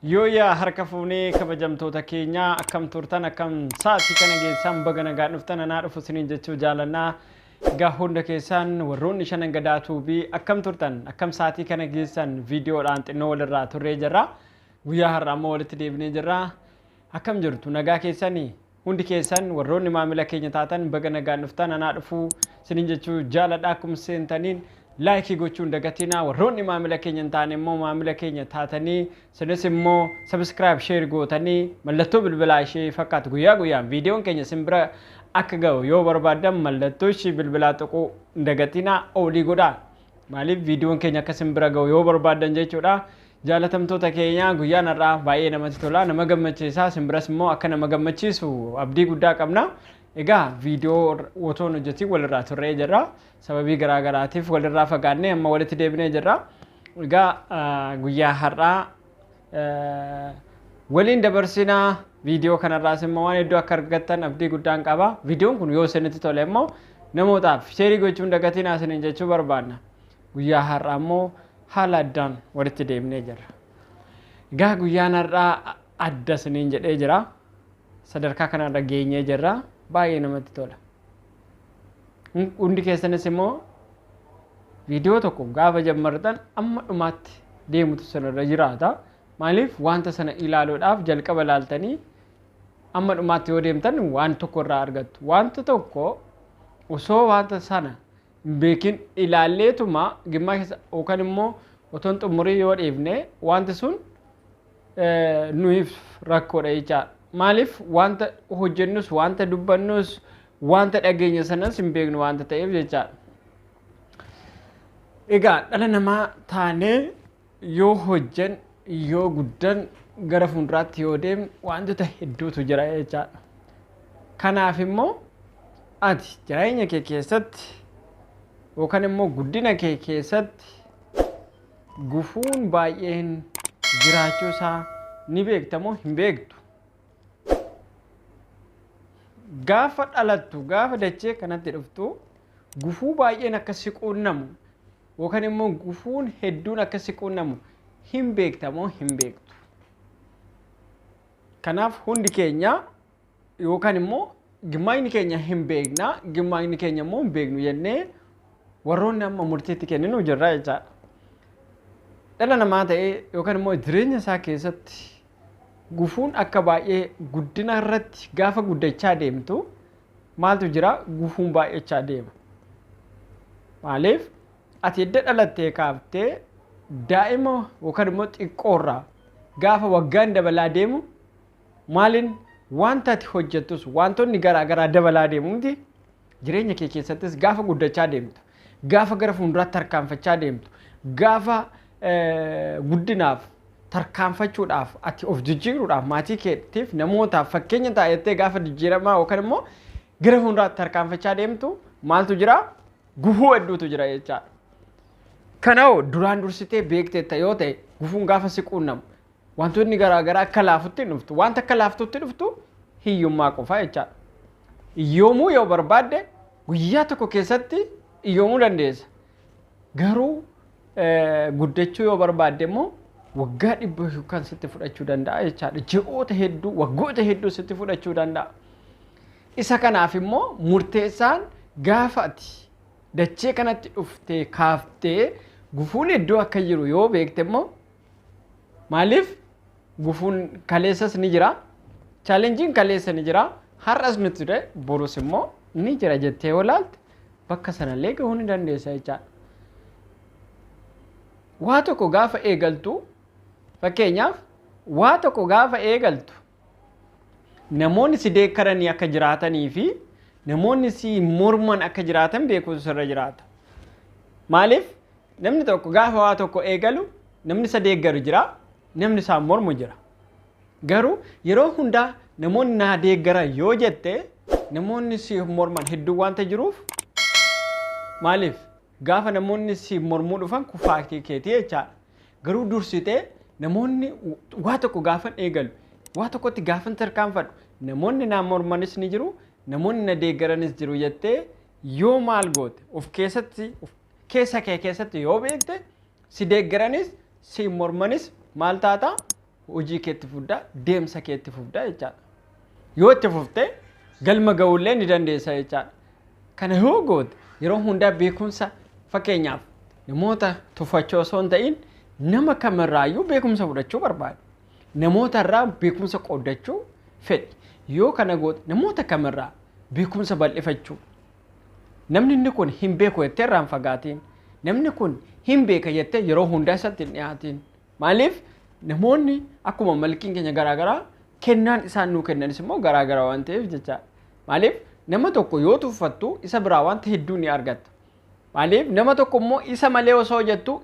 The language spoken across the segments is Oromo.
Yoo yaa harka fuunee kabajamtoota keenyaa akkam turtan akkam sa'aatii kana geessan baga nagaa dhuftan anaa dhufu isiniin jechuu jaalannaa. Egaa hunda keessan warroonni shanan gadaatuu fi akkam turtan akkam sa'aatii kana geessan viidiyoodhaan xinnoo walirraa turree jirra. Guyyaa har'aa ammoo walitti deebinee jirra. Akkam jirtu nagaa keessanii hundi keessan warroonni maamila keenya taatan baga nagaa dhuftan anaa dhufu isiniin jechuu jaaladha. Akkuma seentaniin laayikii gochuun dagatina warroonni maamila keenya taane immoo maamila keenya taatanii sinis immoo subscribe share gootanii mallattoo bilbilaa ishee fakkaatu guyyaa guyyaan viidiyoon keenya simbira akka ga'u yoo barbaadan mallattoo ishee bilbilaa tuquu dagatina olii godhaa. Maaliif viidiyoon keenya akka simbira ga'u yoo barbaadan jechuudha. Jaalatamtoota keenya guyyaan har'aa baay'ee namatti tola nama gammachiisa simbiras immoo akka nama gammachiisu abdii guddaa qabna. Egaa viidiyoo wotoon hojjetii walirraa turree jirra. Sababii garaagaraatiif walirraa fagaannee amma walitti deebinee jirra. Egaa guyyaa har'aa waliin dabarsinaa viidiyoo kanarraas immoo waan iddoo akka argattan abdii guddaan qaba. Viidiyoon kun yoo isinitti tole immoo namootaaf sheerii gochuun dagatinaa isiniin jechuu barbaanna. Guyyaa har'aa immoo haala addaan walitti deebinee jirra. Egaa guyyaan har'aa adda isiniin jedhee jira. Sadarkaa kanarra geenyee jirra. Baay'ee namatti tola. Hundi keessanis immoo viidiyoo tokko gaafa jammartan amma dhumaatti deemutu sanarra jiraata. Maaliif wanta sana ilaaluudhaaf jalqaba ilaaltanii amma dhumaatti yoo deemtan waan tokko irraa argattu. Wanta tokko osoo wanta sana hin beekin ilaalleetuma gimmaa keessa yookaan immoo otoon xumurii yoo dhiifne wanti sun nuuf rakkoodha jechaadha. Maaliif wanta hojjennus wanta dubbannus wanta dhageenya sanas hin beeknu wanta ta'eef jechaadha. Egaa dhala namaa taanee yoo hojjan yoo guddan gara fuulduraatti yoo deemnu wantoota hedduutu jira jechaadha. Kanaaf immoo ati jireenya kee keessatti yookaan immoo guddina kee keessatti gufuun baay'een jiraachuu isaa ni beekta moo hin beektu? Gaafa dhalattu gaafa dachee kanatti dhuftu gufuu baay'een akka si quunnamu yookaan immoo gufuun hedduun akka si quunnamu hin beekta moo hin beektu? Kanaaf hundi keenya yookaan immoo gimmaayni keenya hin beekna gimmaayni keenya immoo hin beeknu jennee warroonni amma murtiitti kenninu jirra jechaadha. Dhala namaa ta'ee yookaan immoo jireenya isaa keessatti gufuun akka baay'ee guddina irratti gaafa guddachaa deemtu maaltu jira? Gufuun baay'achaa deema. Maaliif ati edda dhalattee kaaftee daa'ima yookaan immoo xiqqoorraa gaafa waggaan dabalaa deemu maaliin wanta ati hojjettus wantoonni garaagaraa dabalaa deemuuti jireenya kee keessattis gaafa guddachaa deemtu gaafa gara fuulduraatti tarkaanfachaa deemtu gaafa guddinaaf tarkaanfachuudhaaf ati of jijjiiruudhaaf maatii keetiif namootaaf fakkeenya taa'ettee gaafa jijjiiramaa yookaan immoo gara fuulduraatti tarkaanfachaa deemtu maaltu jira? Gufuu hedduutu jira jechaadha. Kanaafuu duraan dursitee beekteetta yoo ta'e gufuun gaafa si quunnamu wantoonni garaagaraa akka laafutti dhuftu wanta akka laaftutti dhuftu hiyyummaa qofa jechaadha. Iyyoomuu yoo barbaadde guyyaa tokko keessatti iyyoomuu dandeessa. Garuu guddachuu yoo barbaadde immoo waggaa 100 kan sitti fudhachuu danda'a jechaadha. Ji'oota hedduu waggoota hedduu sitti fudhachuu danda'a. Isa kanaaf immoo murteessaan gaafa ati dachee kanatti dhuftee kaaftee gufuun iddoo akka jiru yoo beekte immoo maaliif gufuun kaleessas ni jira chaalenjiin kaleessa ni jira har'as ni ture borus immoo ni jira jettee yoo ilaalte bakka sanallee gahuu ni dandeessa jechaadha. Waa tokko gaafa eegaltu fakkeenyaaf waa tokko gaafa eegaltu namoonni si deeggaranii akka jiraatanii fi namoonni si morman akka jiraatan beekuutu sirra jiraata. Maaliif namni tokko gaafa waa tokko eegalu namni isa deeggaru jira namni isaa mormu jira. Garuu yeroo hundaa namoonni na deeggaran yoo jette namoonni si morman hedduu wanta jiruuf maaliif gaafa namoonni si mormuu dhufan kufaa keetii jechaadha. Garuu dursitee namoonni waa tokko gaafan eegalu waa tokkotti gaafan tarkaanfadhu namoonni na mormanis ni jiru namoonni na deeggaranis jiru jettee yoo maal goote of keessatti keessa kee keessatti yoo beekte si deeggaranis si mormanis maal taata hojii keetti fufdaa deemsa keetti fufdaa jechaadha. Yoo itti fuftee galma ga'ullee ni dandeessa jechaadha. Kana yoo goote yeroo hundaa beekumsa fakkeenyaaf namoota tuffachoo osoo hin ta'in nama kamirraayyuu beekumsa fudhachuu barbaadu. Namoota irraa beekumsa qooddachuu fedhi. Yoo kana goote namoota kamirraa beekumsa bal'ifachuu. Namni inni kun hin beeku jettee irraan fagaatiin. Namni kun hin beeka jettee yeroo hundaa isatti hin dhiyaatiin. Maaliif namoonni akkuma malkiin keenya garaagaraa kennaan isaan nuu kennanis immoo garaagaraa waan ta'eef jecha. Maaliif nama tokko yoo tuffattu isa biraa wanta hedduu ni argatta. Maaliif nama tokko immoo isa malee osoo hojjettu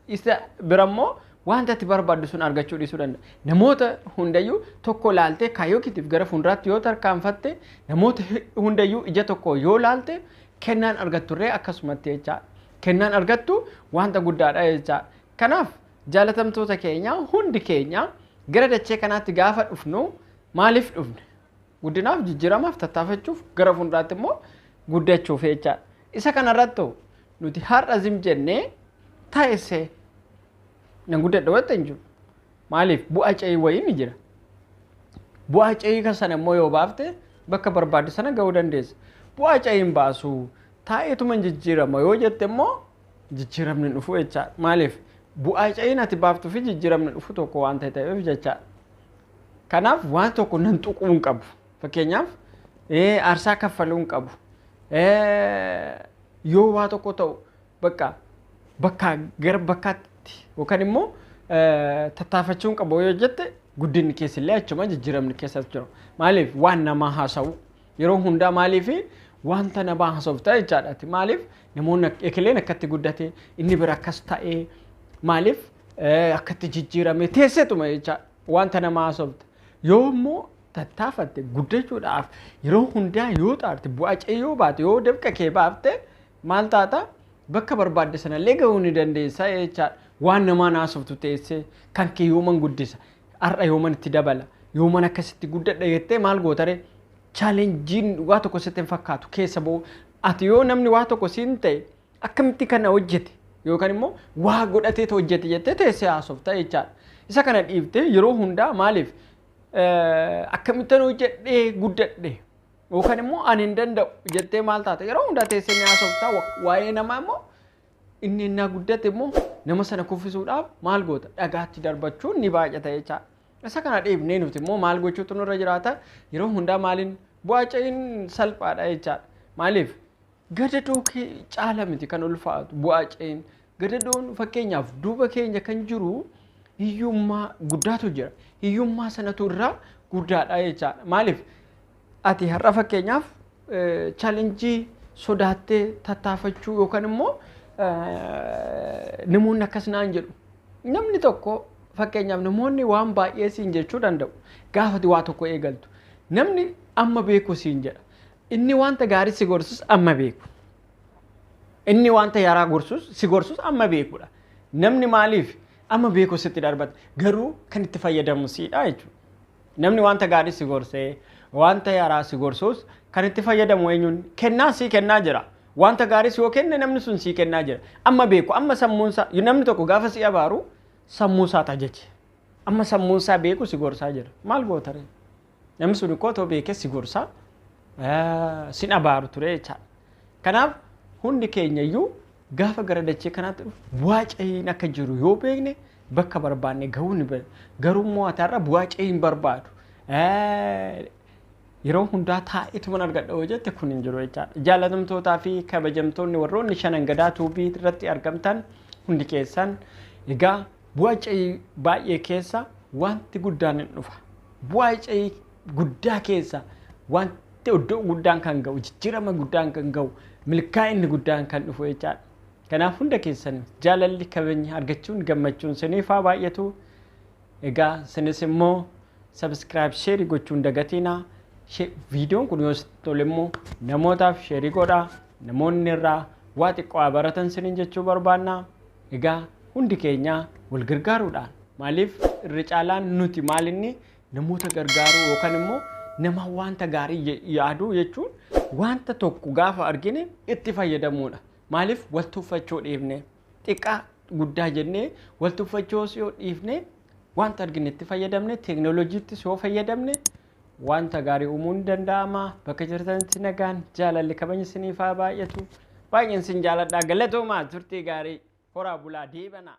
isa bira immoo wanta itti barbaaddu sun argachuu dhiisuu danda'a. Namoota hundayyuu tokko laaltee kaayyoo keetiif gara fuulduraatti yoo tarkaanfatte namoota hundayyuu ija tokko yoo laalte kennaan argatturree akkasumatti jecha. Kennaan argattu wanta guddaadha jecha. Kanaaf jaalatamtoota keenya hundi keenya gara dachee kanaatti gaafa dhufnu maaliif dhufne? Guddinaaf jijjiiramaaf tattaafachuuf gara fuulduraatti immoo guddachuuf jecha. Isa kanarratti nuti har'a zim jennee taa'essee nan guddadha wanta hin jiru. Maaliif bu'aa ce'ii wayii ni jira. Bu'aa ce'ii kan sana immoo yoo baafte bakka barbaadde sana ga'uu dandeessa. Bu'aa ce'iin baasu taa'eetuma jijjiirama yoo jette immoo jijjiiramni dhufu jecha. Maaliif bu'aa ce'iin ati baaftuu fi jijjiiramni dhufu tokko waan ta'eef jecha. Kanaaf waan tokko nan tuquu hin qabu. Fakkeenyaaf aarsaa kaffaluu hin qabu. Yoo waa tokko ta'u bakka gara bakkaatti yookaan immoo tattaafachuu hin qabu yoo jette guddinni keessillee achuma jijjiiramni keessatti jira. Maaliif waan namaa haasa'u yeroo hundaa maaliif wanta namaa haasoftaa jechaadha. Maaliif namoonni ekeleen akkatti guddate inni bira akkas ta'ee maaliif akkatti jijjiirame teesseetuma jechaadha wanta namaa haasofta. Yoo immoo tattaafatte guddachuudhaaf yeroo hundaa yoo xaarte bu'aa ce'ii yoo baate yoo dabqa kee baafte maal taata bakka barbaadde sanallee ga'uu ni dandeessa jechaadha. Waan namaa haasoftu teessee kan kee yooman guddisa har'a yooman itti dabala yooman akkasitti guddadha jettee maal gootare chaalenjiin waa tokko sitti hin fakkaatu keessa ba'u. Ati yoo namni waa tokko siin ta'e akkamitti kana hojjete yookaan immoo waa godhatee hojjete jettee teessee haasofta jechaadha. Isa kana dhiiftee yeroo hundaa maaliif akkamittan hojjedhee guddadhe yookaan immoo ani hin danda'u jettee maal taata yeroo hundaa teessee ni haasofta waa'ee namaa immoo inni innaa guddate immoo nama sana kuffisuudhaaf maal goota dhagaatti darbachuun ni baay'ata jechaadha. Isa kana dhiibnee nuti immoo maal gochuutu nurra jiraata yeroo hundaa maaliin bu'aa ce'iin salphaadha jechaadha. Maaliif gadadoo caala miti kan ulfaatu bu'aa ce'iin gadadoon fakkeenyaaf duuba keenya kan jiru hiyyummaa guddaatu jira. Hiyyummaa sanatu irraa guddaadha jechaadha. Maaliif ati har'a fakkeenyaaf chaalenjii sodaattee tattaafachuu yookaan immoo namoonni akkas naan jedhu. Namni tokko fakkeenyaaf namoonni waan baay'ee siin jechuu danda'u. Gaafati waa tokko eegaltu. Namni amma beeku siin jedha. Inni wanta gaarii si gorsus amma beeku. Inni wanta yaraa gorsus si gorsus amma beekudha. Namni maaliif amma beeku sitti darbata garuu kan itti fayyadamu siidha jechuudha. Namni wanta gaarii si gorsee wanta yaraa si gorsus kan itti fayyadamu eenyuun kennaa si kennaa jira. Wanta gaarii si yoo kenne namni sun si kennaa jira. Amma beeku amma sammuunsaa namni tokko gaafa si abaaru sammuusaa tajaajila. Amma sammuunsaa beeku si gorsaa jira. Maal gootare? Namni sun koo too beekee si gorsaa sin abaaru ture jechaadha. Kanaaf hundi keenya iyyuu gaafa gara dachee kanaatti bu'aa ce'iin akka jiru yoo beekne bakka barbaanne ga'uu ni bada. Garuu immoo ataarra bu'aa ce'iin barbaadu. Yeroo hundaa taa'eetu mana argadha yoo jette kun hin jiru jechaadha. Jaalatamtootaa fi kabajamtoonni warroonni shanan gadaa tuubii irratti argamtan hundi keessan egaa bu'aa ce'ii baay'ee keessa wanti guddaan hin dhufa. Bu'aa ce'ii guddaa keessa wanti iddoo guddaan kan ga'u jijjiirama guddaan kan ga'u milkaa'inni guddaan kan dhufu jechaadha. Kanaaf hunda keessan jaalalli kabajni argachuun gammachuun siniif haa baay'atu. Egaa sinis immoo subscribe share gochuun dagatinaa. Viidiyoon kun yoo tole immoo namootaaf share godhaa. Namoonni irraa waa xiqqoo baratan sinin jechuu barbaanna. Egaa hundi keenya wal gargaaruudhaan maaliif irra caalaan nuti maalinni namoota gargaaruu yookaan immoo nama wanta gaarii yaaduu jechuun wanta tokko gaafa argine itti fayyadamuudha. Maaliif wal tuffachuu dhiifne xiqqaa guddaa jennee wal tuffachuu yoo dhiifne wanta arginetti fayyadamne teknooloojiitti soo fayyadamne wanta gaarii uumuu ni danda'ama. Bakka jirtanitti nagaan jaalalli kabajni isiniif haa baay'atu. Baay'een isin jaaladha. Galatoomaa turtii gaarii horaa bulaa deebana.